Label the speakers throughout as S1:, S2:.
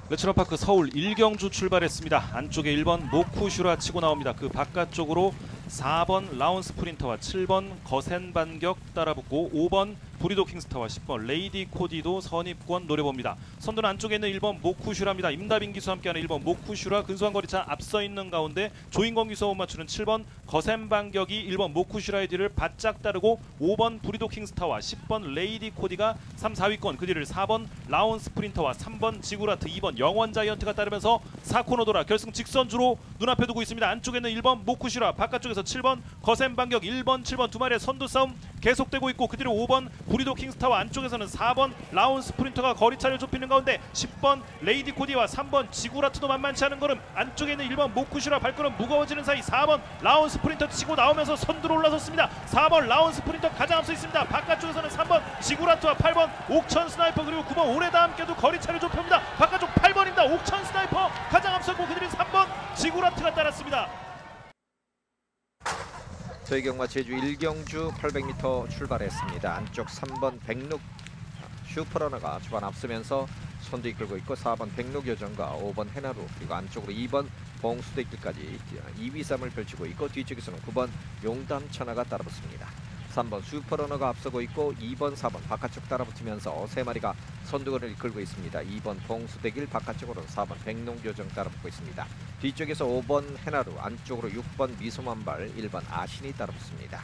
S1: 레츠런파크 서울 1경주 출발했습니다. 안쪽에 1번 모쿠슈라 치고 나옵니다. 그 바깥쪽으로 4번 라운 스프린터와 7번 거센 반격 따라붙고 5번 브리도 킹스타와 10번 레이디 코디도 선입권 노려봅니다. 선두는 안쪽에 있는 1번 모쿠슈라입니다. 임다빈 기수와 함께하는 1번 모쿠슈라 근소한 거리차 앞서 있는 가운데 조인권 기수와 못 맞추는 7번 거센 반격이 1번 모쿠슈라의 뒤를 바짝 따르고 5번 브리도 킹스타와 10번 레이디 코디가 3, 4위권, 그 뒤를 4번 라운 스프린터와 3번 지구라트, 2번 영원 자이언트가 따르면서 4코너 돌아 결승 직선주로 눈앞에 두고 있습니다. 안쪽에 있는 1번 모쿠슈라, 바깥쪽에서 7번 거센 반격, 1번 7번 두 마리의 선두 싸움 계속되고 있고, 그 뒤로 5번 브리도 킹스타와 안쪽에서는 4번 라운 스프린터가 거리차를 좁히는 가운데 10번 레이디 코디와 3번 지구라트도 만만치 않은 걸음, 안쪽에 있는 1번 모쿠슈라 발걸음 무거워지는 사이 4번 라운 스프린터 치고 나오면서 선두로 올라섰습니다. 4번 라운 스프린터 가장 앞서 있습니다. 바깥쪽에서는 3번 지구라트와 8번 옥천 스나이퍼 그리고 9번 오레다 함께도 거리차를 좁힙니다. 바깥쪽 8번입니다. 옥천 스나이퍼 가장 앞서고 그들이 3번 지구라트가 따랐습니다.
S2: 저희 경마 제주 1경주 800m 출발했습니다. 안쪽 3번 백룩 슈퍼러너가 초반 앞서면서 선두 이끌고 있고, 4번 백록여정과 5번 해나루, 그리고 안쪽으로 2번 봉수대길까지 2위3을 펼치고 있고, 뒤쪽에서는 9번 용담천하가 따라붙습니다. 3번 슈퍼러너가 앞서고 있고 2번 4번 바깥쪽 따라붙으면서 3마리가 선두권을 이끌고 있습니다. 2번 봉수대길, 바깥쪽으로는 4번 백록여정 따라붙고 있습니다. 뒤쪽에서 5번 해나루, 안쪽으로 6번 미소만발, 1번 아신이 따라붙습니다.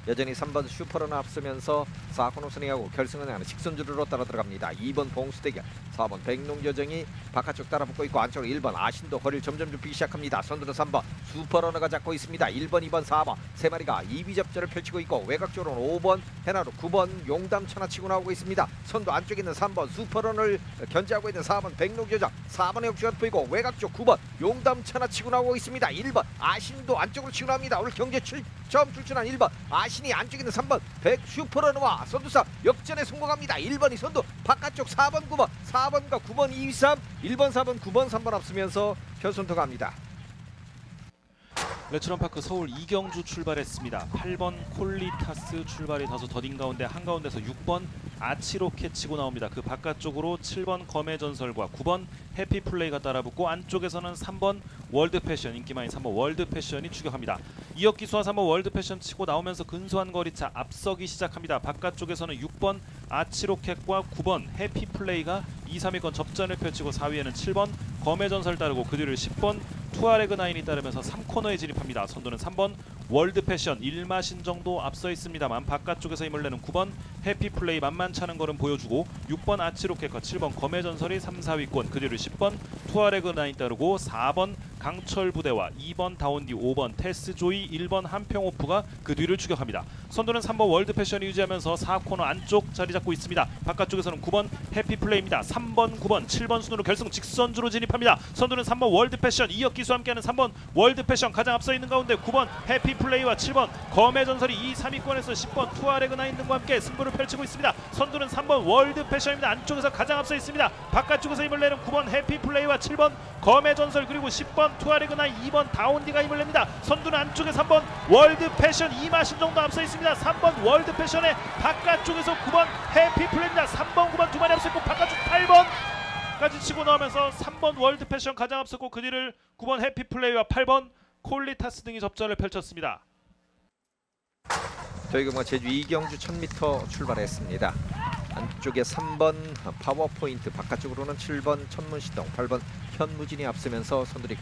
S2: 여전히 3번 슈퍼러너 앞서면서 4코너 순위하고 결승을 향하는 직선주로로 따라 들어갑니다. 2번 봉수대결, 4번 백록여정이 바깥쪽 따라붙고 있고, 안쪽으로 1번 아신도 거리를 점점 좁히기 시작합니다. 선두는 3번 슈퍼러너가 잡고 있습니다. 1번, 2번, 4번 세 마리가 2위 접전을 펼치고 있고, 외곽쪽으로는 5번 해나루, 9번 용담천하 치고 나오고 있습니다. 선두 안쪽에 있는 3번 슈퍼러너를 견제하고 있는 4번 백록여정, 4번의 역주가 보이고, 외곽쪽 9번 용담천하 치고 나오고 있습니다. 1번 아신도 안쪽으로 치고 나옵니다. 오늘 경제 7점 출전한 1번 아신이 안쪽에 있는 3번 백 슈퍼러너와 선두싸움 역전에 성공합니다. 1번이 선두, 바깥쪽 4번 9번, 4번과 9번 2, 3, 1번 4번 9번 3번 앞서면서 결선토 갑니다.
S1: 레츠런파크 서울 2경주 출발했습니다. 8번 콜리타스 출발이 다소 더딘 가운데 한가운데서 6번 아치로켓 치고 나옵니다. 그 바깥쪽으로 7번 검의 전설과 9번 해피플레이가 따라붙고, 안쪽에서는 3번 월드패션, 인기 많은 3번 월드패션이 추격합니다. 이혁기수와 3번 월드패션 치고 나오면서 근소한 거리차 앞서기 시작합니다. 바깥쪽에서는 6번 아치로켓과 9번 해피플레이가 2, 3위권 접전을 펼치고, 4위에는 7번 검의 전설 따르고, 그 뒤를 10번 투아레그9이 따르면서 3코너에 진입합니다. 선두는 3번 월드패션 1마신 정도 앞서 있습니다만, 바깥쪽에서 힘을 내는 9번 해피플레이 만만치 않은 걸음 보여주고, 6번 아치로켓과 7번 검의 전설이 3, 4위권, 그 뒤를 10번 투아레그9 따르고, 4번 강철부대와 2번 다운디, 5번 테스조이, 1번 한평오프가 그 뒤를 추격합니다. 선두는 3번 월드패션이 유지하면서 4코너 안쪽 자리 잡고 있습니다. 바깥쪽에서는 9번 해피플레이입니다. 3번, 9번, 7번 순으로 결승 직선주로 진입합니다. 선두는 3번 월드패션, 이혁기수와 함께하는 3번 월드패션 가장 앞서 있는 가운데 9번 해피플레이와 7번 검의 전설이 2, 3위권에서 10번 투아레그9 등과 함께 승부를 펼치고 있습니다. 선두는 3번 월드패션입니다. 안쪽에서 가장 앞서 있습니다. 바깥쪽에서 힘을 내는 9번 해피플레이와 7번 검의 전설, 그리고 10번 투아레그9, 2번 다운디가 힘을 냅니다. 선두는 안쪽에 3번 월드패션 2마신 정도 앞서 있습니다. 3번 월드패션의 바깥쪽에서 9번 해피플레이입니다. 3번 9번 두 마리 앞서 있고, 바깥쪽 8번까지 치고 나오면서 3번 월드패션 가장 앞섰고, 그 뒤를 9번 해피플레이와 8번 콜리타스 등이 접전을 펼쳤습니다.
S2: 저희가 제주 2경주 1000m 출발했습니다. 안쪽에 3번 파워포인트, 바깥쪽으로는 7번 천문시동, 8번 현무진이 앞서면서 선두를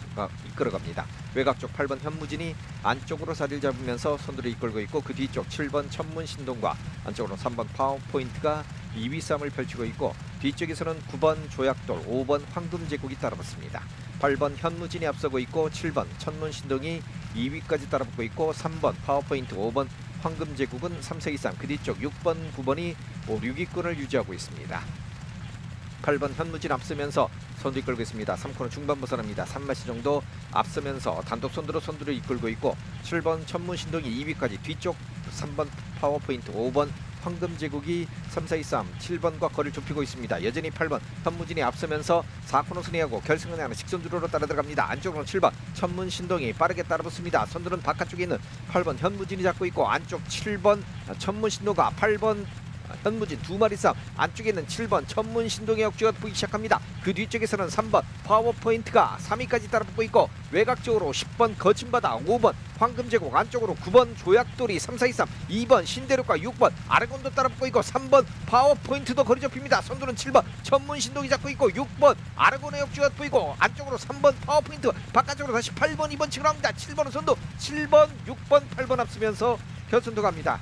S2: 이끌어갑니다. 외곽쪽 8번 현무진이 안쪽으로 자리를 잡으면서 선두를 이끌고 있고, 그 뒤쪽 7번 천문신동과 안쪽으로 3번 파워포인트가 2위 싸움을 펼치고 있고, 뒤쪽에서는 9번 조약돌, 5번 황금제국이 따라붙습니다. 8번 현무진이 앞서고 있고, 7번 천문신동이 2위까지 따라붙고 있고, 3번 파워포인트, 5번 황금제국은 3, 4, 2, 3, 그 뒤쪽 6번, 9번이 5, 6위권을 유지하고 있습니다. 8번 현무진 앞서면서 선두 이끌고 있습니다. 3코너 중반 벗어납니다. 3마시 정도 앞서면서 단독 선두로 선두를 이끌고 있고, 7번 천문신동이 2위까지, 뒤쪽 3번 파워포인트, 5번 황금제국이 3, 4, 2, 3, 7번과 거리를 좁히고 있습니다. 여전히 8번 현무진이 앞서면서 4코너 순위하고 결승을 향하는 직선주로로 따라 들어갑니다. 안쪽으로는 7번 천문신동이 빠르게 따라붙습니다. 선두는 바깥쪽에 있는 8번 현무진이 잡고 있고, 안쪽 7번 천문신동과 8번 현무진 2마리 싸움. 안쪽에 있는 7번 천문 신동의 역주가 보이기 시작합니다. 그 뒤쪽에서는 3번 파워포인트가 3위까지 따라붙고 있고 외곽쪽으로 10번 거침바다, 5번 황금제국, 안쪽으로 9번 조약돌이 3423, 2번 신대륙과 6번 아르곤도 따라붙고 있고 3번 파워포인트도 거리 좁힙니다. 선두는 7번 천문 신동이 잡고 있고 6번 아르곤의 역주가 보이고 안쪽으로 3번 파워포인트, 바깥쪽으로 다시 8번 2번 치고 나옵니다. 7번은 선두, 7번 6번 8번 앞서면서 결선도 갑니다.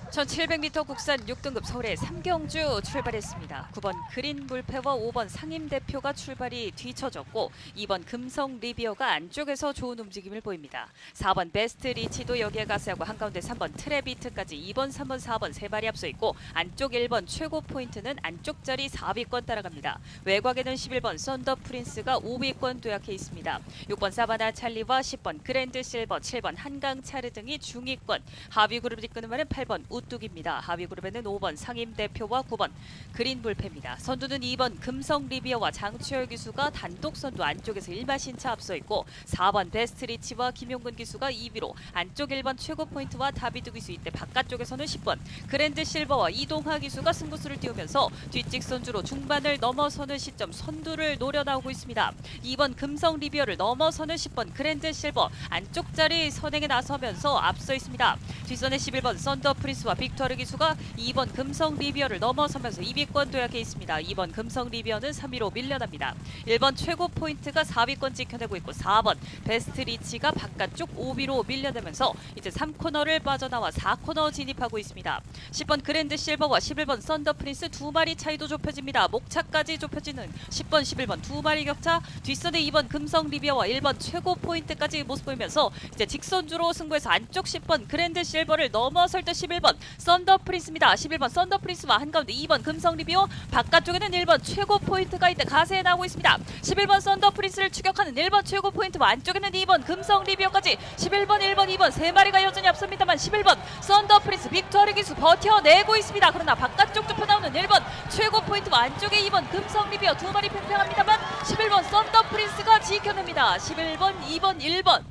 S3: 1700m 국산 6등급 서울의 삼경주 출발했습니다. 9번 그린 물패와 5번 상임대표가 출발이 뒤쳐졌고 2번 금성 리비어가 안쪽에서 좋은 움직임을 보입니다. 4번 베스트 리치도 여기에 가세하고 한가운데 3번 트레비트까지 2번, 3번, 4번 세 발이 앞서 있고 안쪽 1번 최고 포인트는 안쪽 자리 4위권 따라갑니다. 외곽에는 11번 썬더 프린스가 5위권 도약해 있습니다. 6번 사바나 찰리와 10번 그랜드 실버, 7번 한강 차르 등이 중위권, 하위 그룹을 이끄는 말은 8번 우뚝입니다. 하위 그룹에는 5번 상임대표와 9번 그린 불패입니다. 선두는 2번 금성 리비어와 장추열 기수가 단독 선두 안쪽에서 1마신차 앞서 있고 4번 베스트 리치와 김용근 기수가 2위로 안쪽 1번 최고 포인트와 다비드 기수 이때 바깥쪽에서는 10번 그랜드 실버와 이동하 기수가 승부수를 띄우면서 뒷직 선주로 중반을 넘어서는 시점 선두를 노려나오고 있습니다. 2번 금성 리비어를 넘어서는 10번 그랜드 실버 안쪽 자리 선행에 나서면서 앞서 있습니다. 뒷선에 11번 썬더 프린스와 빅토르 기수가 2번 금성 리비어를 넘어서면서 2위권 도약해 있습니다. 2번 금성 리비어는 3위로 밀려납니다. 1번 최고 포인트가 4위권 지켜내고 있고 4번 베스트 리치가 바깥쪽 5위로 밀려내면서 이제 3코너를 빠져나와 4코너 진입하고 있습니다. 10번 그랜드 실버와 11번 썬더 프린스 2마리 차이도 좁혀집니다. 목차까지 좁혀지는 10번, 11번 2마리 격차. 뒷선에 2번 금성 리비어와 1번 최고 포인트까지 모습 보이면서 이제 직선주로 승부해서 안쪽 10번 그랜드 실버를 넘어설 때 11번 썬더 프린스입니다. 11번 썬더 프린스와 한가운데 2번 금성 리비어, 바깥쪽에는 1번 최고 포인트가 이때 가세에 나오고 있습니다. 11번 썬더 프린스를 추격하는 1번 최고 포인트와 안쪽에는 2번 금성 리비어까지 11번, 1번, 2번 세 마리가 여전히 앞섭니다만 11번 썬더 프린스 빅토르 기수 버텨내고 있습니다. 그러나 바깥쪽 좁혀 나오는 1번 최고 포인트와 안쪽에 2번 금성 리비어 2마리 팽팽합니다만 11번 썬더 프린스가 지켜냅니다. 11번, 2번, 1번.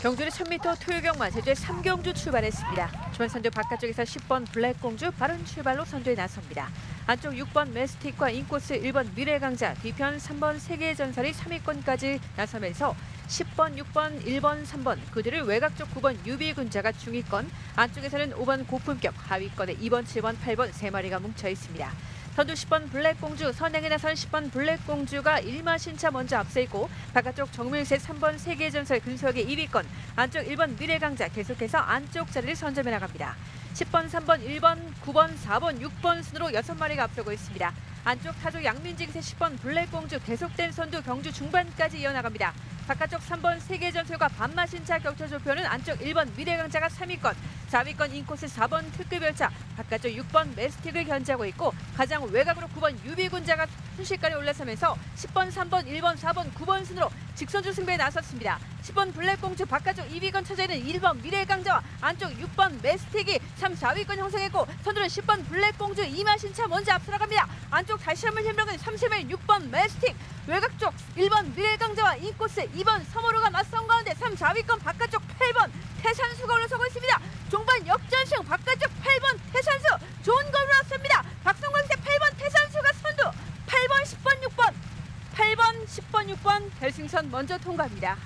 S4: 경주는 1000m 토요경마 제주의 삼경주 출발했습니다. 주말 선두 바깥쪽에서 10번 블랙공주 빠른 출발로 선두에 나섭니다. 안쪽 6번 메스틱과 인코스, 1번 미래강자, 뒤편 3번 세계전설이 3위권까지 나서면서 10번, 6번, 1번, 3번 그들을 외곽 쪽 9번 유비군자가 중위권, 안쪽에서는 5번 고품격, 하위권에 2번, 7번, 8번 세 마리가 뭉쳐 있습니다. 선두 10번 블랙공주, 선행에 나선 10번 블랙공주가 1마신차 먼저 앞서 있고 바깥쪽 정밀세 3번 세계전설 근소하게 2위권, 안쪽 1번 미래강자 계속해서 안쪽 자리를 선점해 나갑니다. 10번, 3번, 1번, 9번, 4번, 6번 순으로 6마리가 앞서고 있습니다. 안쪽 타조 양민직세 10번 블랙공주 계속된 선두 경주 중반까지 이어나갑니다. 바깥쪽 3번 세계전설과 반마신차 격차 좁혀는 안쪽 1번 미래강자가 3위권, 4위권 인코스, 4번 특급열차, 바깥쪽 6번 메스틱을 견제하고 있고 가장 외곽으로 9번 유비군자가 순식간에 올라서면서 10번, 3번, 1번, 4번, 9번 순으로 직선주 승부에 나섰습니다. 10번 블랙공주 바깥쪽 2위권 차지하는 1번 미래강자와 안쪽 6번 메스틱이 3, 4위권 형성했고 선두는 10번 블랙공주 2마신차 먼저 앞서 나갑니다. 안쪽 다시 한번 힘들어가는 30일 6번 메스틱, 외곽 쪽 1번 미래강자와 인코스, 2번 서머루가 맞선 가운데 3, 4위권 바깥쪽 8번 태산수가 올라서고 있습니다. 종반 역전승 바깥쪽 8번 태산수 좋은 걸로 앞섭니다. 박성광세 8번 태산수가 선두, 8번, 10번, 6번 8번, 10번, 6번 결승선 먼저 통과합니다.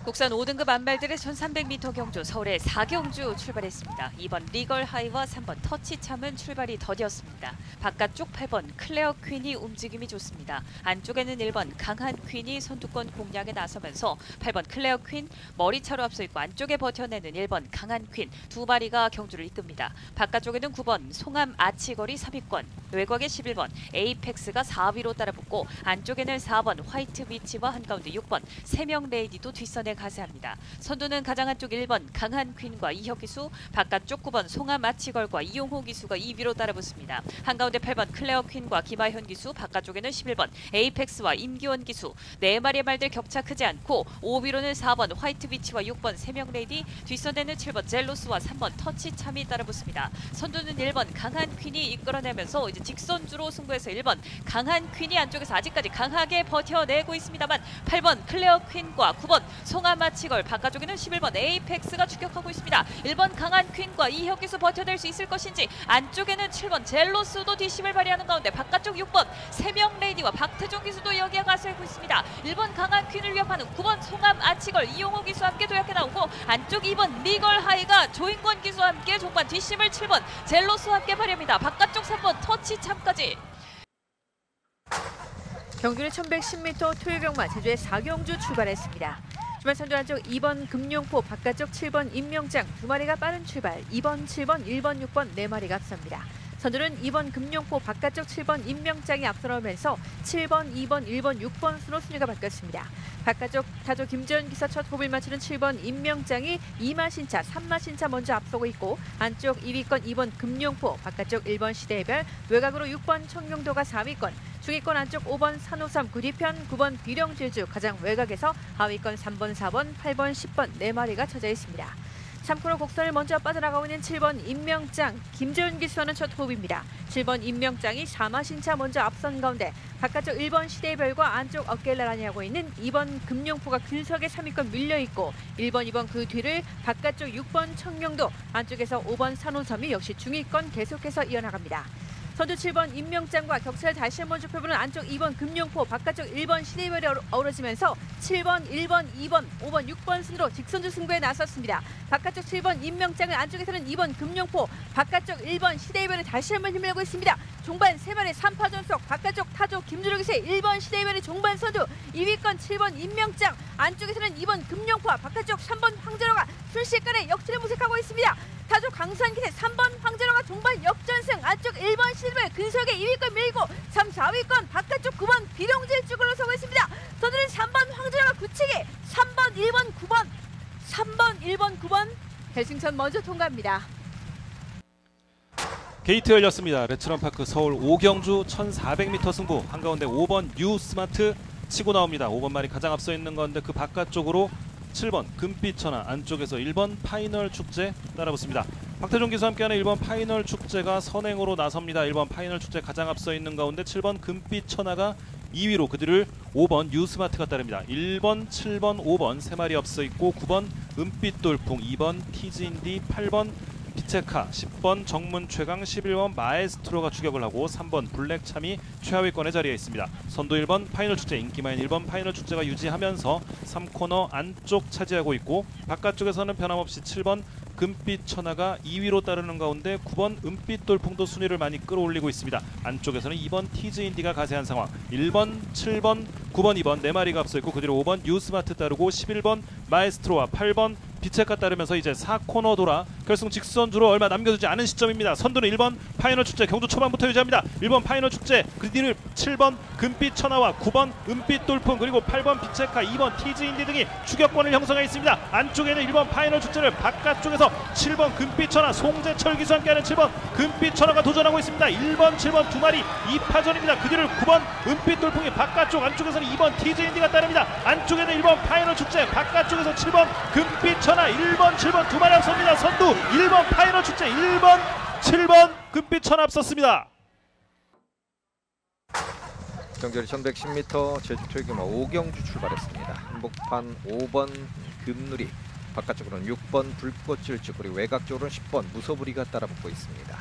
S3: 국산 5등급 안말들의 1300m 경주 서울의 4경주 출발했습니다. 2번 리걸 하이와 3번 터치참은 출발이 더디었습니다. 바깥쪽 8번 클레어 퀸이 움직임이 좋습니다. 안쪽에는 1번 강한 퀸이 선두권 공략에 나서면서 8번 클레어 퀸 머리차로 앞서 있고 안쪽에 버텨내는 1번 강한 퀸 2마리가 경주를 이끕니다. 바깥쪽에는 9번 송암 아치거리 3위권, 외곽에 11번 에이펙스가 4위로 따라붙고 안쪽에는 4번 화이트 비치와 한가운데 6번 세명 레이디도 뒷선에 가세합니다. 선두는 가장 한쪽 1번 강한 퀸과 이혁 기수, 바깥쪽 9번 송암 아치걸과 이용호 기수가 2위로 따라붙습니다. 한가운데 8번 클레어 퀸과 김하현 기수, 바깥쪽에는 11번 에이펙스와 임기원 기수, 4마리의 말들 격차 크지 않고 5위로는 4번 화이트 비치와 6번 세명 레이디, 뒷선에는 7번 젤로스와 3번 터치참이 따라붙습니다. 선두는 1번 강한 퀸이 이끌어내면서 이제 직선주로 승부해서 1번 강한 퀸이 안쪽에서 아직까지 강하게 버텨내고 있습니다만 8번 클레어 퀸과 9번 송아마치걸 바깥쪽에는 11번 에이펙스가 추격하고 있습니다. 1번 강한 퀸과 이혁기수 버텨낼 수 있을 것인지 안쪽에는 7번 젤로스도 뒷심을 발휘하는 가운데 바깥쪽 6번 세명 레이디와 박태종 기수도 여기에 가세하고 있습니다. 1번 강한 퀸을 위협하는 9번 송암 아치걸 이용호 기수와 함께 도약해 나오고 안쪽 2번 리걸 하이가 조인권 기수와 함께 종반 뒷심을 7번 젤로스와 함께 발휘합니다. 바깥쪽 3번 터치 참까지.
S4: 경주는 1110m 토요경마 제주의 4경주 출발했습니다. 주말 선두 안쪽 2번 금룡포, 바깥쪽 7번 임명장 두 마리가 빠른 출발. 2번, 7번, 1번, 6번 네 마리가 앞섭니다. 선두는 2번 금룡포, 바깥쪽 7번 임명장이 앞서 나오면서 7번, 2번, 1번, 6번 순으로 순위가 바뀌었습니다. 바깥쪽 타조 김재현 기사 첫 호흡을 마치는 7번 임명장이 2마신차, 3마신차 먼저 앞서고 있고 안쪽 2위권 2번 금룡포, 바깥쪽 1번 시대해별, 외곽으로 6번 청룡도가 4위권, 중위권 안쪽 5번 산호삼, 그 뒤편 9번 비령질주, 가장 외곽에서 하위권 3번, 4번, 8번, 10번 네 마리가 쳐져 있습니다. 3코너 곡선을 먼저 빠져나가고 있는 7번 임명장, 김재훈 기수와는 첫 호흡입니다. 7번 임명장이 4마신차 먼저 앞선 가운데 바깥쪽 1번 시대별과 안쪽 어깨를 나란히 하고 있는 2번 금룡포가 근석에 3위권 밀려있고 1번, 2번 그 뒤를 바깥쪽 6번 청룡도, 안쪽에서 5번 산호섬이 역시 중위권 계속해서 이어나갑니다. 선두 7번 임명장과 격차를 다시 한번 좁혀보는 안쪽 2번 금룡포, 바깥쪽 1번 시대별이 어우러지면서 7번, 1번, 2번, 5번, 6번 순으로 직선주 승부에 나섰습니다. 바깥쪽 7번 임명장을, 안쪽에서는 2번 금룡포, 바깥쪽 1번 시대별이 다시 한번 힘을 내고 있습니다. 종반 3마리 3파 전속, 바깥쪽 타조 김주력이세 1번 시대별이 종반 선두, 2위권 7번 임명장, 안쪽에서는 2번 금룡포와 바깥쪽 3번 황제로가 순식간에 역전을 모색하고 있습니다. 타조 강산기세 3번 황제로가 종반 역전승, 안쪽 1번 시대별 근석에 2위권 밀고 3, 4위권 바깥쪽 9번 비룡질 쪽으로 서고 있습니다. 선두는 3번 황제로가 굳히기, 3번, 1번, 9번, 3번, 1번, 9번 결승선 먼저 통과합니다.
S1: 게이트 열렸습니다. 레츠런파크 서울 5경주 1400m 승부, 한가운데 5번 뉴 스마트 치고 나옵니다. 5번 말이 가장 앞서 있는 건데 그 바깥쪽으로 7번 금빛천하, 안쪽에서 1번 파이널 축제 따라붙습니다. 박태종 기수와 함께하는 1번 파이널 축제가 선행으로 나섭니다. 1번 파이널 축제 가장 앞서 있는 가운데 7번 금빛천하가 2위로 그들을 5번 뉴스마트가 따릅니다. 1번, 7번, 5번 세 마리 앞서 있고 9번 은빛돌풍, 2번 티즈인디, 8번 비체카, 10번 정문 최강, 11번 마에스트로가 추격을 하고 3번 블랙참이 최하위권에 자리해 있습니다. 선두 1번 파이널 축제, 인기마인 1번 파이널 축제가 유지하면서 3코너 안쪽 차지하고 있고 바깥쪽에서는 변함없이 7번 금빛 천하가 2위로 따르는 가운데 9번 은빛 돌풍도 순위를 많이 끌어올리고 있습니다. 안쪽에서는 2번 티즈인디가 가세한 상황, 1번, 7번, 9번, 2번 네 마리가 앞서 있고 그 뒤로 5번 뉴스마트 따르고 11번 마에스트로와 8번 비체카 따르면서 이제 4코너 돌아 결승 직선주로 얼마 남겨두지 않은 시점입니다. 선두는 1번 파이널 축제, 경주 초반부터 유지합니다. 1번 파이널 축제, 그 뒤를 7번 금빛 천하와 9번 은빛 돌풍, 그리고 8번 비체카, 2번 티즈인디 등이 추격권을 형성해 있습니다. 안쪽에는 1번 파이널 축제를 바깥쪽에서 7번 금빛 천하 송재철 기수와 함께하는 7번 금빛 천하가 도전하고 있습니다. 1번, 7번 두 마리 2파전입니다. 그 뒤를 9번 은빛 돌풍이 바깥쪽, 안쪽에서는 2번 티즈인디가 따릅니다. 안쪽에는 1번 파이널 축제, 바깥쪽에서 7번 금빛 천하, 1번, 7번 두 마리 앞섭니다. 선두 1번 파이널 축제, 1번, 7번 금빛 천하 앞섰습니다.
S2: 경주는 1110m 제주 토요경마 5경주 출발했습니다. 한복판 5번 금누리, 바깥쪽으로는 6번 불꽃질주, 그리고 외곽쪽으로는 10번 무소부리가 따라붙고 있습니다.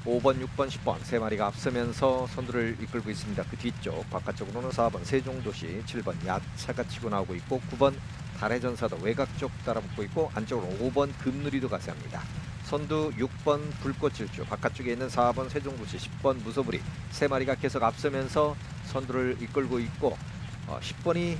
S2: 5번, 6번, 10번 세 마리가 앞서면서 선두를 이끌고 있습니다. 그 뒤쪽 바깥쪽으로는 4번 세종도시, 7번 야차가 치고 나오고 있고 9번 달의 전사도 외곽쪽 따라붙고 있고 안쪽으로 5번 금누리도 가세합니다. 선두 6번 불꽃질주, 바깥쪽에 있는 4번 세종도시, 10번 무소부리 세 마리가 계속 앞서면서 선두를 이끌고 있고 10번이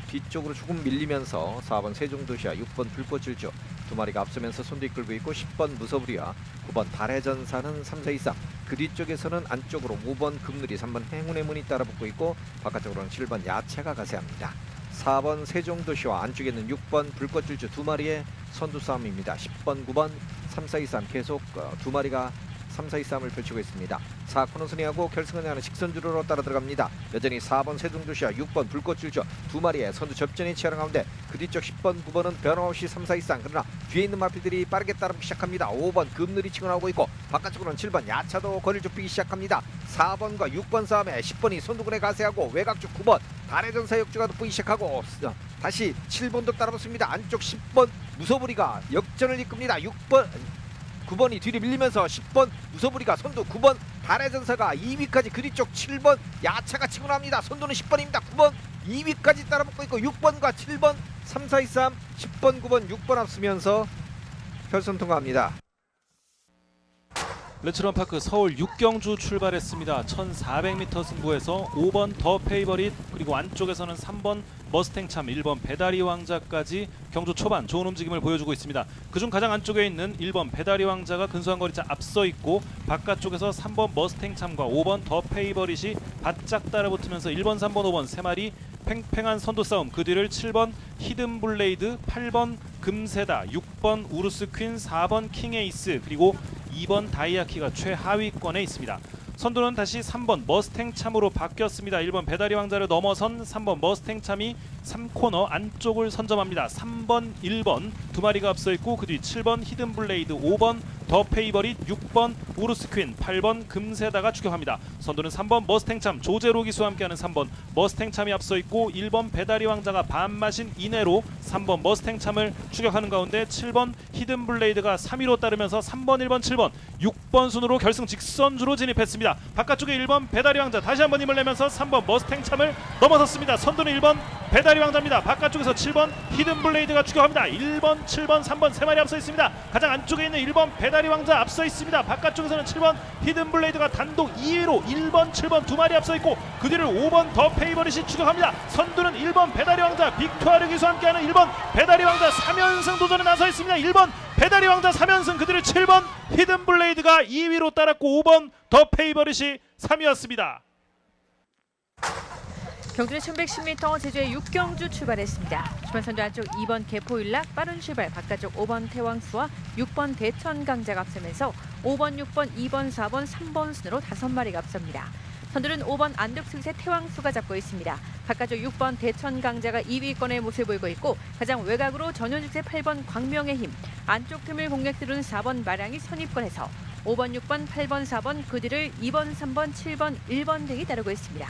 S2: 뒤쪽으로 조금 밀리면서 4번 세종도시와 6번 불꽃질주 두 마리가 앞서면서 선두 이끌고 있고 10번 무소부리와 9번 달의 전사는 3, 4, 2, 3 그 뒤쪽에서는 안쪽으로 5번 금누리, 3번 행운의 문이 따라붙고 있고 바깥쪽으로는 7번 야채가 가세합니다. 4번 세종도시와 안쪽에는 6번 불꽃질주 두 마리의 선두 싸움입니다. 10번, 9번, 3, 4, 2, 3 계속 두 마리가 3, 4, 2, 3을 펼치고 있습니다. 4코너 순위하고 결승을 향하는 직선주로로 따라 들어갑니다. 여전히 4번 세종도시와 6번 불꽃줄저 두 마리의 선두 접전이 치열한 가운데 그 뒤쪽 10번, 9번은 변함없이 3, 4, 2, 3 그러나 뒤에 있는 마필들이 빠르게 따라붙기 시작합니다. 5번 금느리 치고 나오고 있고 바깥쪽으로는 7번 야차도 거리를 좁히기 시작합니다. 4번과 6번 싸움에 10번이 선두군에 가세하고 외곽쪽 9번 달의 전사 역주가 돋보기 시작하고 다시 7번도 따라붙습니다. 안쪽 10번 무소부리가 역전을 이끕니다. 9번이 뒤로 밀리면서 10번 무소부리가 선두 9번 달의 전사가 2위까지 그 뒤쪽 7번 야차가 치고 나옵니다. 선두는 10번입니다. 9번 2위까지 따라붙고 있고 6번과 7번 3, 4, 2, 3 10번 9번 6번 앞서면서 결선 통과합니다.
S1: 레츠런파크 서울 6경주 출발했습니다. 1400m 승부에서 5번 더 페이버릿 그리고 안쪽에서는 3번 머스탱참 1번 배다리 왕자까지 경주 초반 좋은 움직임을 보여주고 있습니다. 그중 가장 안쪽에 있는 1번 배다리 왕자가 근소한 거리차 앞서 있고 바깥쪽에서 3번 머스탱참과 5번 더 페이버릿이 바짝 따라붙으면서 1번 3번 5번 3마리 팽팽한 선두 싸움. 그 뒤를 7번 히든블레이드 8번 금세다 6번 우르스퀸 4번 킹에이스 그리고 2번 다이아키가 최하위권에 있습니다. 선두는 다시 3번 머스탱참으로 바뀌었습니다. 1번 배다리 왕자를 넘어선 3번 머스탱참이 3코너 안쪽을 선점합니다. 3번 1번 두 마리가 앞서 있고 그 뒤 7번 히든블레이드 5번 더 페이버릿 6번 우르스퀸 8번 금세다가 추격합니다. 선두는 3번 머스탱참 조제로 기수와 함께하는 3번 머스탱참이 앞서 있고 1번 배다리 왕자가 반마신 이내로 3번 머스탱참을 추격하는 가운데 7번 히든블레이드가 3위로 따르면서 3번 1번 7번 6번 순으로 결승 직선주로 진입했습니다. 바깥쪽에 1번 배다리 왕자 다시 한번 힘을 내면서 3번 머스탱참을 넘어섰습니다. 선두는 1번 배다리 왕자입니다. 바깥쪽에서 7번 히든블레이드가 추격합니다. 1번 7번 3번 3마리 앞서 있습니다. 가장 안쪽에 있는 1번 배다리 왕자 앞서 있습니다. 바깥쪽에서는 7번 히든블레이드가 단독 2위로 1번 7번 두 마리 앞서 있고 그 뒤를 5번 더 페이버릿이 추격합니다. 선두는 1번 배다리 왕자 빅투아르 기수와 함께하는 1번 배다리 왕자 3연승 도전에 나서 있습니다. 1번 배다리 왕자 3연승 그 뒤를 7번 히든블레이드가 2위로 따랐고 5번 더 페이버릿이 3위였습니다.
S4: 경주는 1110m 제주의 6경주 출발했습니다. 주말 선두 안쪽 2번 개포일락 빠른 출발 바깥쪽 5번 태왕수와 6번 대천강자가 앞서면서 5번, 6번, 2번, 4번, 3번 순으로 5마리가 앞섭니다. 선두는 5번 안덕승세 태왕수가 잡고 있습니다. 바깥쪽 6번 대천강자가 2위권의 모습을 보이고 있고 가장 외곽으로 전현직세 8번 광명의 힘 안쪽 틈을 공략 들은 4번 마량이 선입권에서 5번, 6번, 8번, 4번 그 뒤를 2번, 3번, 7번, 1번 등이 따르고 있습니다.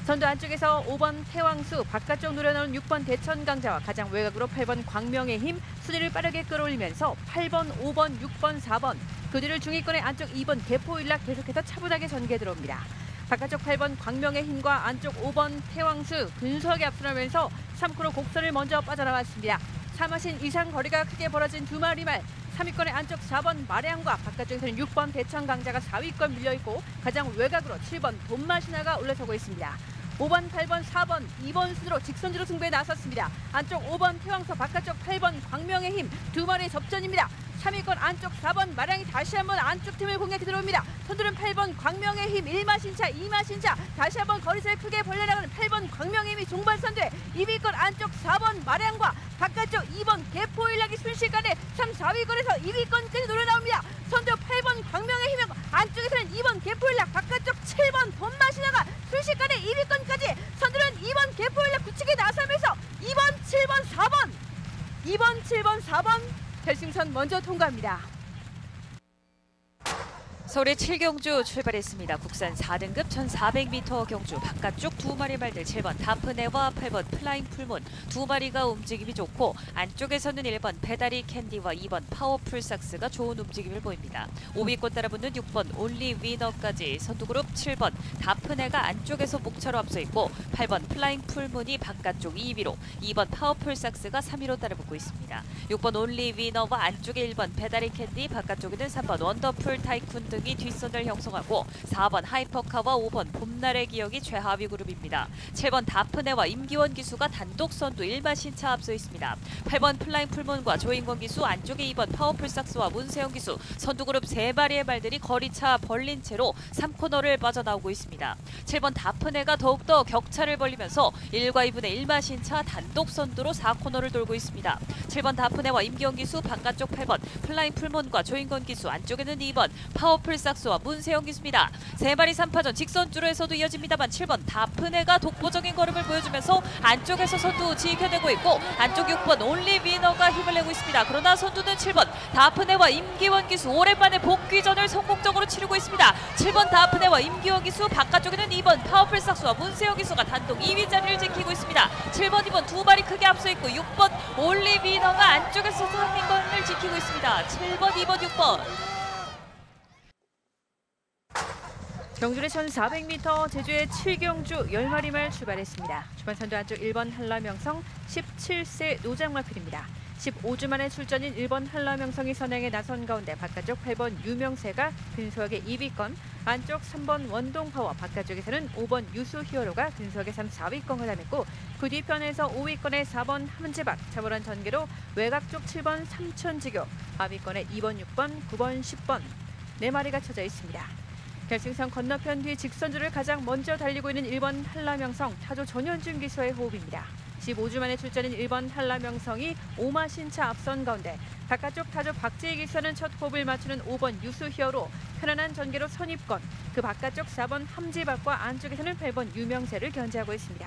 S4: 선두 안쪽에서 5번 태왕수 바깥쪽 노려나오는 6번 대천강자와 가장 외곽으로 8번 광명의 힘 순위를 빠르게 끌어올리면서 8번, 5번, 6번, 4번 그 뒤를 중위권의 안쪽 2번 개포일락 계속해서 차분하게 전개 들어옵니다. 바깥쪽 8번 광명의 힘과 안쪽 5번 태왕수 근소하게 앞서나면서 3코너 곡선을 먼저 빠져나왔습니다. 사마신 이상 거리가 크게 벌어진 두 마리 말 3위권의 안쪽 4번 마량과 바깥쪽에서는 6번 대천강자가 4위권 밀려있고 가장 외곽으로 7번 돈마시나가 올라서고 있습니다. 5번, 8번, 4번, 2번 순으로 직선주로 승부에 나섰습니다. 안쪽 5번 태왕서 바깥쪽 8번 광명의 힘 두 마리의 접전입니다. 3위권 안쪽 4번 마량이 다시 한번 안쪽 팀을 공략해 들어옵니다. 선두는 8번 광명의 힘 1마신차 2마신차 다시 한번 거리를 크게 벌려나가는 8번 광명의 힘이 종반 선두에 2위권 안쪽 4번 마량과 바깥쪽 2번 개포일락이 순식간에 3, 4위권에서 2위권까지 노려나옵니다. 선두 8번 광명의 힘 안쪽에서는 2번 개포일락 바깥쪽 7번 돈마시나가 순식간에 2위권까지 선두는 2번 개포일락 굳히게 나서면서 2번, 7번, 4번 2번, 7번, 4번 결승선 먼저 통과합니다.
S3: 서울의 7경주 출발했습니다. 국산 4등급 1400m 경주 바깥쪽 두 마리 말들 7번 다프네와 8번 플라잉 풀문 두 마리가 움직임이 좋고 안쪽에서는 1번 배다리 캔디와 2번 파워풀 삭스가 좋은 움직임을 보입니다. 5위권 따라붙는 6번 올리 위너까지 선두그룹 7번 다프네가 안쪽에서 목차로 앞서 있고 8번 플라잉 풀문이 바깥쪽 2위로 2번 파워풀 삭스가 3위로 따라붙고 있습니다. 6번 올리 위너와 안쪽에 1번 배다리 캔디 바깥쪽에는 3번 원더풀 타이쿤 등이 뒷선을 형성하고 4번 하이퍼카와 5번 봄날의 기억이 최하위 그룹입니다. 7번 다프네와 임기원 기수가 단독 선두 1마신차 앞서 있습니다. 8번 플라잉 풀문과 조인권 기수 안쪽에 2번 파워풀 삭스와 문세영 기수 선두 그룹 3마리의 말들이 거리차 벌린 채로 3코너를 빠져나오고 있습니다. 7번 다프네가 더욱더 격차를 벌리면서 1과 2분의 1마신차 단독 선두로 4코너를 돌고 있습니다. 7번 다프네와 임기원 기수 바깥쪽 8번 플라잉 풀문과 조인권 기수 안쪽에는 2번 파워풀 파워풀삭스와 문세영 기수입니다. 3마리 3파전 직선주로에서도 이어집니다만 7번 다프네가 독보적인 걸음을 보여주면서 안쪽에서 선두 지켜내고 있고 안쪽 6번 온리위너가 힘을 내고 있습니다. 그러나 선두는 7번 다프네와 임기원 기수 오랜만에 복귀전을 성공적으로 치르고 있습니다. 7번 다프네와 임기원 기수, 바깥쪽에는 2번 파워풀삭스와 문세영 기수가 단독 2위 자리를 지키고 있습니다. 7번, 2번 두 마리 크게 앞서 있고 6번 올리비너가 안쪽에서 상위권을 지키고 있습니다. 7번, 2번, 6번.
S4: 경주의 1400m 제주의 7경주 10마리 말 출발했습니다. 주반 선두 안쪽 1번 한라명성 17세 노장마필입니다. 15주 만에 출전인 1번 한라명성이 선행에 나선 가운데 바깥쪽 8번 유명세가 근소하게 2위권, 안쪽 3번 원동파워, 바깥쪽에서는 5번 유수히어로가 근소하게 3, 4위권을 담았고 그 뒤편에서 5위권에 4번 함지박, 차분한 전개로 외곽 쪽 7번 삼천지교, 하위권에 2번, 6번, 9번, 10번 4마리가 쳐져 있습니다. 결승선 건너편 뒤 직선주를 가장 먼저 달리고 있는 1번 한라명성, 타조 전현준 기수의 호흡입니다. 15주 만에 출전인 1번 한라명성이 오마신차 앞선 가운데 바깥쪽 타조 박재희 기수는 첫 호흡을 맞추는 5번 유수히어로, 편안한 전개로 선입권, 그 바깥쪽 4번 함지박과 안쪽에서는 8번 유명세를 견제하고 있습니다.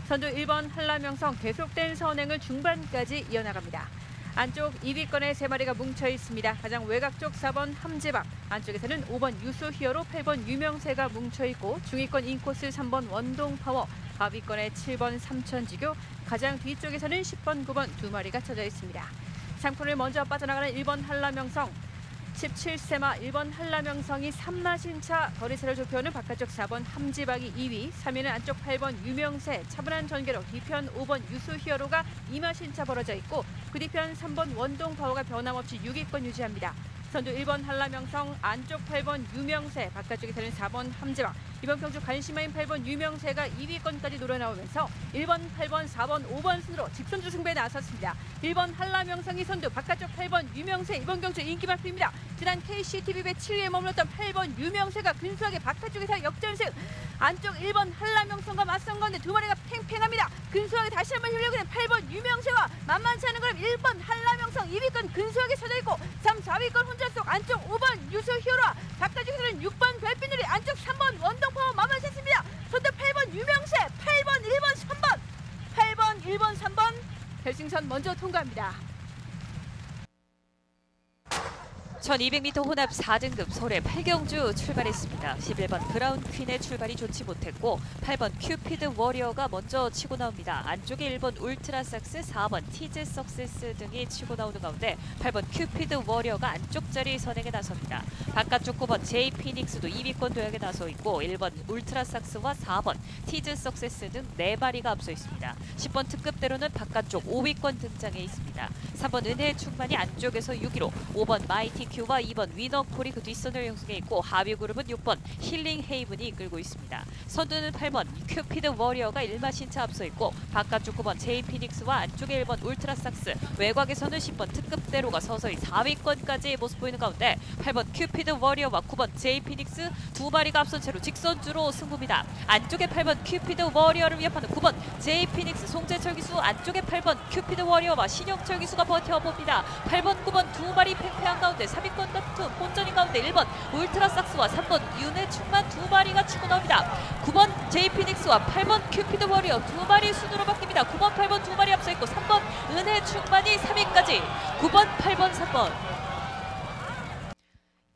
S4: 선두 1번 한라명성 계속된 선행을 중반까지 이어나갑니다. 안쪽 2위권에 3마리가 뭉쳐 있습니다. 가장 외곽 쪽 4번 함지박, 안쪽에서는 5번 유수히어로, 8번 유명세가 뭉쳐 있고 중위권 인코스 3번 원동파워, 하위권에 7번 삼천지교, 가장 뒤쪽에서는 10번, 9번 2마리가 쳐져 있습니다. 3코너를 먼저 빠져나가는 1번 한라명성, 17세마 1번 한라명성이 3마신차 거리차를 좁혀오는 바깥쪽 4번 함지박이 2위, 3위는 안쪽 8번 유명세, 차분한 전개로 뒤편 5번 유수히어로가 2마신차 벌어져 있고 그 뒤편 3번 원동파워가 변함없이 6위권 유지합니다. 선두 1번 한라명성, 안쪽 8번 유명세, 바깥쪽에서는 4번 함지박, 이번 경주 간심화인 8번 유명세가 2위권까지 노려나오면서 1번, 8번, 4번, 5번 순으로 직선주 승부에 나섰습니다. 1번 한라명성이 선두, 바깥쪽 8번 유명세, 이번 경주 인기만큼입니다. 지난 KCTV배 7위에 머물렀던 8번 유명세가 근소하게 바깥쪽에서 역전승, 안쪽 1번 한라명성과 맞선 가운데 2마리가 팽팽합니다. 근소하게 다시 한번 흘려보낸 8번 유명세와 만만치 않은 그럼 1번 한라명성 2위권 근소하게 서져 있고 3, 4위권 혼자 속 안쪽 5번 유수히어로와 바깥쪽에서는 6번 별빛누리, 안쪽 3번 원동파워 만만치 않습니다. 선두 8번 유명세, 8번, 1번, 3번, 8번, 1번, 3번 결승선 먼저 통과합니다.
S3: 1200m 혼합 4등급 서울의 8경주 출발했습니다. 11번 브라운 퀸의 출발이 좋지 못했고 8번 큐피드 워리어가 먼저 치고 나옵니다. 안쪽에 1번 울트라삭스, 4번 티즈 석세스 등이 치고 나오는 가운데 8번 큐피드 워리어가 안쪽 자리 선행에 나섭니다. 바깥쪽 9번 제이 피닉스도 2위권 도약에 나서 있고 1번 울트라삭스와 4번 티즈 석세스 등 4마리가 앞서 있습니다. 10번 특급대로는 바깥쪽 5위권 등장해 있습니다. 3번 은혜 충만이 안쪽에서 6위로, 5번 마이티 큐와 2번 위너콜이 그 뒷선을 형성해 있고 하위 그룹은 6번 힐링 헤이븐이 이끌고 있습니다. 선두는 8번 큐피드 워리어가 1마신차 앞서 있고 바깥쪽 9번 제이 피닉스와 안쪽에 1번 울트라삭스, 외곽에서는 10번 특급대로가 서서히 4위권까지 모습 보이는 가운데 8번 큐피드 워리어와 9번 제이 피닉스 2마리가 앞선 채로 직선주로 승부입니다. 안쪽에 8번 큐피드 워리어를 위협하는 9번 제이 피닉스 송재철 기수, 안쪽에 8번 큐피드 워리어와 신영철 기수가 버텨봅니다. 8번, 9번 2마리 팽팽한 가운데 3위권 다툼 본전인 가운데 1번 울트라삭스와 3번 윤회 충만 2마리가 치고 나옵니다. 9번 제이 피닉스와 8번 큐피드 워리어 2마리 순으로 바뀝니다. 9번, 8번 2마리 앞서 있고 3번 은혜 충만이 3위까지, 9번, 8번, 3번.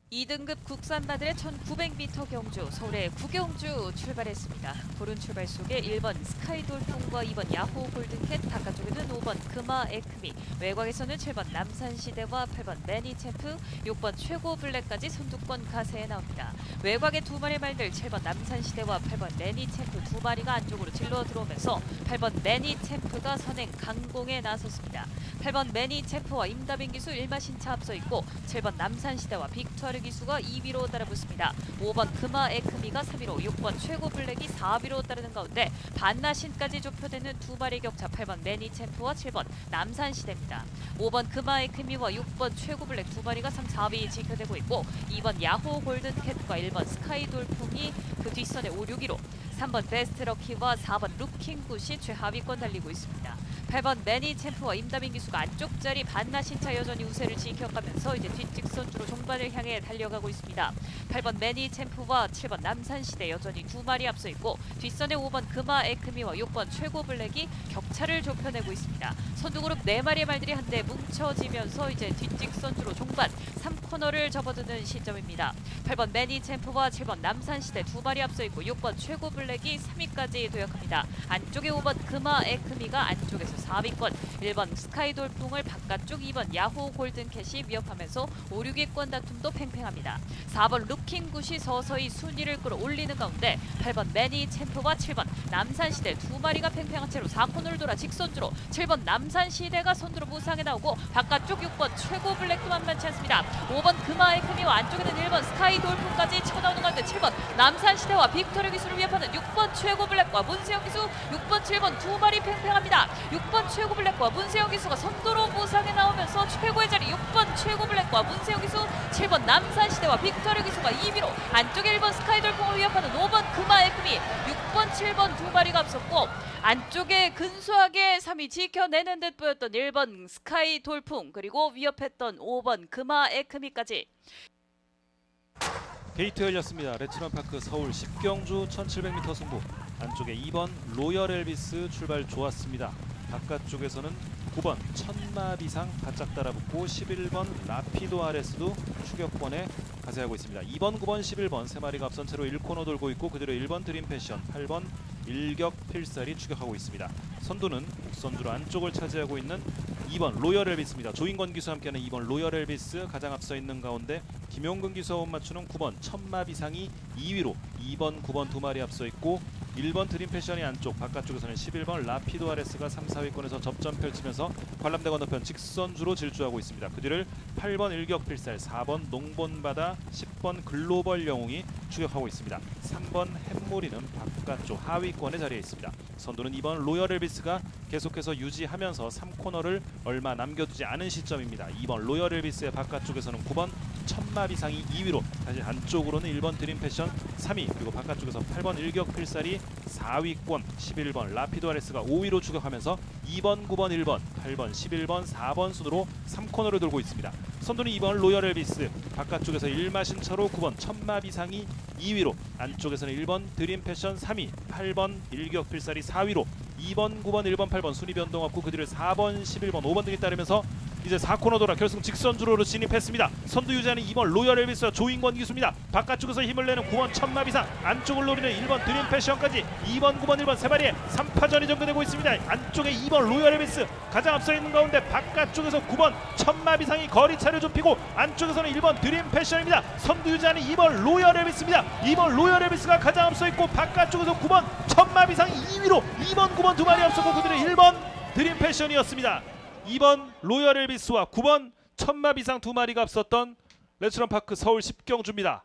S3: 2등급 국산마들의 1900m 경주 서울의 구경주 출발했습니다. 고른 출발 속에 1번 스카이돌풍과 2번 야호 골든캣, 바깥쪽에는 5번 금화 에크미, 외곽에서는 7번 남산시대와 8번 매니챔프, 6번 최고 블랙까지 선두권 가세에 나옵니다. 외곽의 2마리 말들 7번 남산시대와 8번 매니챔프 2마리가 안쪽으로 질러 들어오면서 8번 매니챔프가 선행 강공에 나섰습니다. 8번 매니챔프와 임다빈 기수 1마신차 앞서 있고 7번 남산시대와 빅투아르 기수가 2위로 따라붙습니다. 5번 금화 에크미가 3위로, 6번 최고 블랙이 4위로 따르는 가운데 반나신까지 좁혀되는 2마리 격차 8번 매니챔프와 7번 남산시대입니다. 5번 금화 에크미와 6번 최고 블랙 2마리가 3, 4위 지켜내고 있고 2번 야호 골든캣과 1번 스카이 돌풍이 그 뒷선에 5, 6위로, 3번 베스트 럭키와 4번 루킹굿이 최하위권 달리고 있습니다. 8번 매니 챔프와 임다민 기수가 안쪽 자리 반나신차 여전히 우세를 지켜가면서 이제 뒷직선주로 종반을 향해 달려가고 있습니다. 8번 매니 챔프와 7번 남산시대 여전히 두 마리 앞서 있고 뒷선에 5번 금화 에크미와 6번 최고 블랙이 격차를 좁혀내고 있습니다. 선두그룹 4마리의 말들이 한데 뭉쳐지면서 이제 뒷직선주로 종반 3코너를 접어드는 시점입니다. 8번 매니 챔프와 7번 남산시대 두 마리 앞서 있고 6번 최고 블랙이 3위까지 도약합니다. 안쪽에 5번 금화 에크미가 안쪽에서 4위권, 1번 스카이 돌풍을 바깥쪽 2번 야호 골든캣이 위협하면서 5, 6위권 다툼도 팽팽합니다. 4번 루킹굿이 서서히 순위를 끌어올리는 가운데 8번 매니 챔프와 7번 남산시대 두 마리가 팽팽한 채로 4코너를 돌아 직선주로 7번 남산시대가 선두로 무상에 나오고 바깥쪽 6번 최고 블랙도 만만치 않습니다. 5번 금화의 크미와 안쪽에는 1번 스카이 돌풍까지 쳐나오는 가운데 7번 남산시대와 빅토르 기수를 위협하는 6번 최고 블랙과 문세영 기수 6번 7번 두 마리 팽팽합니다. 6번 최고 블랙과 문세영 기수가 선두로 무상에 나오면서 최고의 자리 6번 최고 블랙과 문세영 기수 7번 남산시대와 빅토르 기수가 2위로 안쪽에 1번 스카이 돌풍을 위협하는 5번 금화의 크미 6번 7번 두 마리가 앞섰고 안쪽에 근소하게 3위 지켜내는 듯 보였던 1번 스카이 돌풍 그리고 위협했던 5번 금화 에크미까지
S1: 게이트 열렸습니다. 레츠런파크 서울 10경주 1700m 승부. 안쪽에 2번 로열 엘비스 출발 좋았습니다. 바깥쪽에서는 9번 천마비상 바짝 따라붙고 11번 라피도 아레스도 추격권에 가세하고 있습니다. 2번, 9번, 11번 세 마리가 앞선 채로 1코너 돌고 있고 그대로 1번 드림패션, 8번 일격필살이 추격하고 있습니다. 선두는 국선주로 안쪽을 차지하고 있는 2번 로열 엘비스입니다. 조인권 기수와 함께하는 2번 로열 엘비스 가장 앞서 있는 가운데 김용근 기수와 못 맞추는 9번 천마비상이 2위로 2번, 9번 두 마리 앞서 있고 1번 드림패션이 안쪽, 바깥쪽에서는 11번 라피도 아레스가 3, 4위권에서 접전 펼치면서 관람대 건너편 직선주로 질주하고 있습니다. 그 뒤를 8번 일격필살, 4번 농본바다, 10번 글로벌 영웅이 추격하고 있습니다. 3번 햄모리는 바깥쪽 하위권에 자리해 있습니다. 선두는 2번 로열 엘비스가 계속해서 유지하면서 3코너를 얼마 남겨두지 않은 시점입니다. 2번 로열 엘비스의 바깥쪽에서는 9번 천마비상이 2위로 다시 안쪽으로는 1번 드림패션 3위 그리고 바깥쪽에서 8번 일격필살이 4위권 11번 라피도 아레스가 5위로 추격하면서 2번, 9번, 1번, 8번, 11번, 4번 순으로 3코너를 돌고 있습니다. 선두는 2번 로열 엘비스 바깥쪽에서 1마신 차로 9번 천마비상이 2위로 안쪽에서는 1번 드림패션 3위 8번 일격필살이 4위로 2번, 9번, 1번, 8번 순위 변동 없고 그 뒤를 4번, 11번, 5번 등이 따르면서 이제 4코너 돌아 결승 직선주로로 진입했습니다. 선두 유지하는 2번 로열 엘비스와 조인권 기수입니다. 바깥쪽에서 힘을 내는 9번 천마비상 안쪽을 노리는 1번 드림패션까지 2번, 9번, 1번 세 마리의 3파전이 전개되고 있습니다. 안쪽에 2번 로열 엘비스 가장 앞서 있는 가운데 바깥쪽에서 9번 천마비상이 거리차를 좁히고 안쪽에서는 1번 드림패션입니다. 선두 유지하는 2번 로열 엘비스입니다. 2번 로열 엘비스가 가장 앞서 있고 바깥쪽에서 9번 천마비상이 2위로 2번, 9번 두 마리 앞서고 그들의 1번 드림패션이었습니다. 2번 로열 엘비스와 9번 천마비상 두 마리가 앞섰던 레츠런파크 서울 10경주입니다.